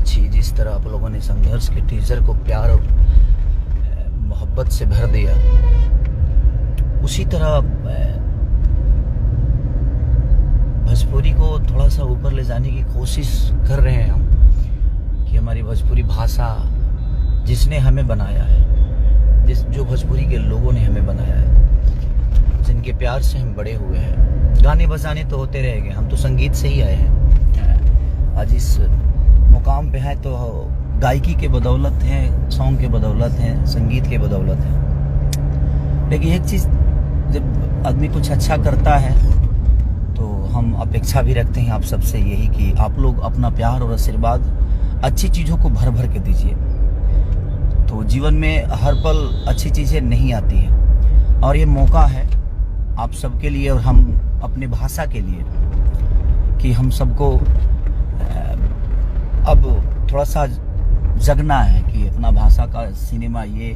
अच्छी, जिस तरह आप लोगों ने संघर्ष के टीजर को प्यार और मोहब्बत से भर दिया, उसी तरह भोजपुरी को थोड़ा सा ऊपर ले जाने की कोशिश कर रहे हैं हम, कि हमारी भोजपुरी भाषा जिसने हमें बनाया है, जो भोजपुरी के लोगों ने हमें बनाया है, जिनके प्यार से हम बड़े हुए हैं। गाने बजाने तो होते रहेंगे, हम तो संगीत से ही आए हैं। आज इस मुकाम पे है तो गायकी के बदौलत है, सॉन्ग के बदौलत है, संगीत के बदौलत है। लेकिन एक चीज़, जब आदमी कुछ अच्छा करता है तो हम अपेक्षा भी रखते हैं आप सबसे यही कि आप लोग अपना प्यार और आशीर्वाद अच्छी चीज़ों को भर भर के दीजिए। तो जीवन में हर पल अच्छी चीज़ें नहीं आती हैं, और ये मौका है आप सबके लिए और हम अपने भाषा के लिए कि हम सबको अब थोड़ा सा जगना है कि अपना भाषा का सिनेमा, ये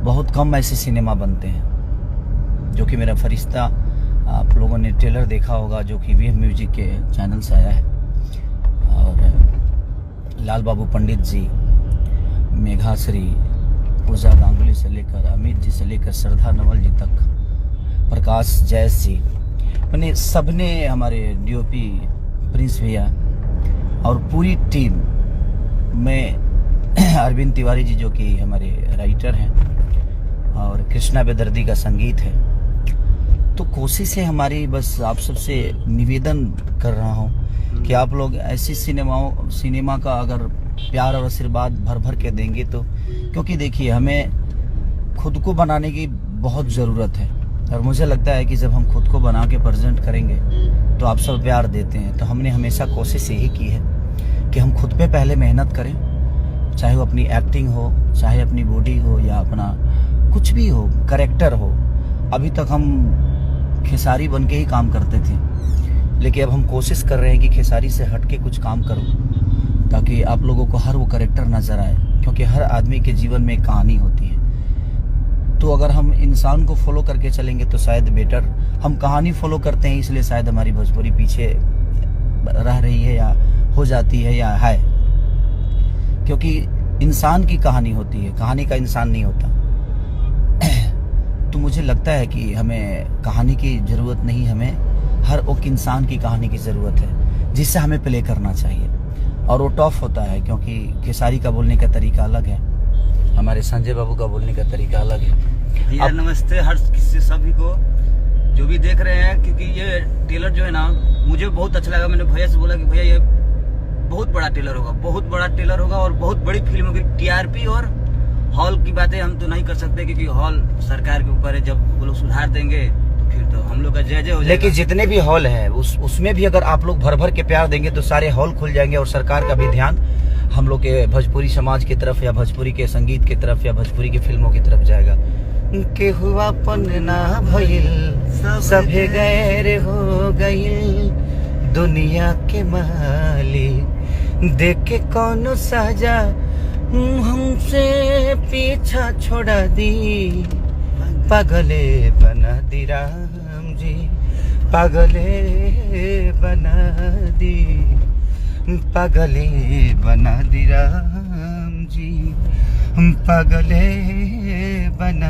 बहुत कम ऐसे सिनेमा बनते हैं। जो कि मेरा फरिश्ता, आप लोगों ने ट्रेलर देखा होगा, जो कि वीएफ म्यूजिक के चैनल से आया है, और लाल बाबू पंडित जी, मेघाश्री, पूजा गांगुली से लेकर अमित जी से लेकर श्रद्धा नवल जी तक, प्रकाश जैस जी, मैंने सबने, हमारे डीओपी प्रिंस भैया और पूरी टीम में अरविंद तिवारी जी जो कि हमारे राइटर हैं, और कृष्णा बेदर्दी का संगीत है। तो कोशिश है हमारी, बस आप सबसे निवेदन कर रहा हूँ कि आप लोग ऐसी सिनेमा का अगर प्यार और आशीर्वाद भर भर के देंगे तो, क्योंकि देखिए हमें खुद को बनाने की बहुत ज़रूरत है, और मुझे लगता है कि जब हम खुद को बना के प्रेजेंट करेंगे तो आप सब प्यार देते हैं। तो हमने हमेशा कोशिश यही की है कि हम खुद पे पहले मेहनत करें, चाहे वो अपनी एक्टिंग हो, चाहे अपनी बॉडी हो, या अपना कुछ भी हो, कैरेक्टर हो। अभी तक हम खेसारी बन के ही काम करते थे, लेकिन अब हम कोशिश कर रहे हैं कि खेसारी से हट के कुछ काम करूं, ताकि आप लोगों को हर वो कैरेक्टर नज़र आए, क्योंकि हर आदमी के जीवन में एक कहानी होती है। तो अगर हम इंसान को फॉलो करके चलेंगे तो शायद बेटर, हम कहानी फॉलो करते हैं इसलिए शायद हमारी भोजपुरी पीछे रह रही है, या हो जाती है, या है, क्योंकि इंसान की कहानी होती है, कहानी का इंसान नहीं होता। तो मुझे लगता है कि हमें कहानी की ज़रूरत नहीं, हमें हर एक इंसान की कहानी की ज़रूरत है, जिससे हमें प्ले करना चाहिए। और वो टफ होता है, क्योंकि खेसारी का बोलने का तरीका अलग है, हमारे संजय बाबू का बोलने का तरीका अलग है। भैया नमस्ते हर किसी सभी को जो भी देख रहे हैं, क्योंकि ये ट्रेलर जो है ना, मुझे बहुत अच्छा लगा। मैंने भैया से बोला कि भैया ये बहुत बड़ा ट्रेलर होगा, बहुत बड़ा ट्रेलर होगा और बहुत बड़ी फिल्म होगी। टीआरपी और हॉल की बातें हम तो नहीं कर सकते, क्योंकि हॉल सरकार के ऊपर है। जब वो लोग सुधार देंगे तो फिर तो हम लोग का जय जय हो जाएगा। लेकिन जितने भी हॉल हैं उसमें भी अगर आप लोग भर भर के प्यार देंगे तो सारे हॉल खुल जाएंगे, और सरकार का भी ध्यान हम लोग के भोजपुरी समाज की तरफ, या भोजपुरी के संगीत की तरफ, या भोजपुरी की फिल्मों की तरफ जाएगा। के हुआ पन्ना भइल सभे गैर हो गइल, दुनिया के मालिक देख के कौनो साजा हमसे पीछा छोड़ा दी। पागले बना दी राम जी, पागले बना दी, पागले बना दी राम जी, पागले बना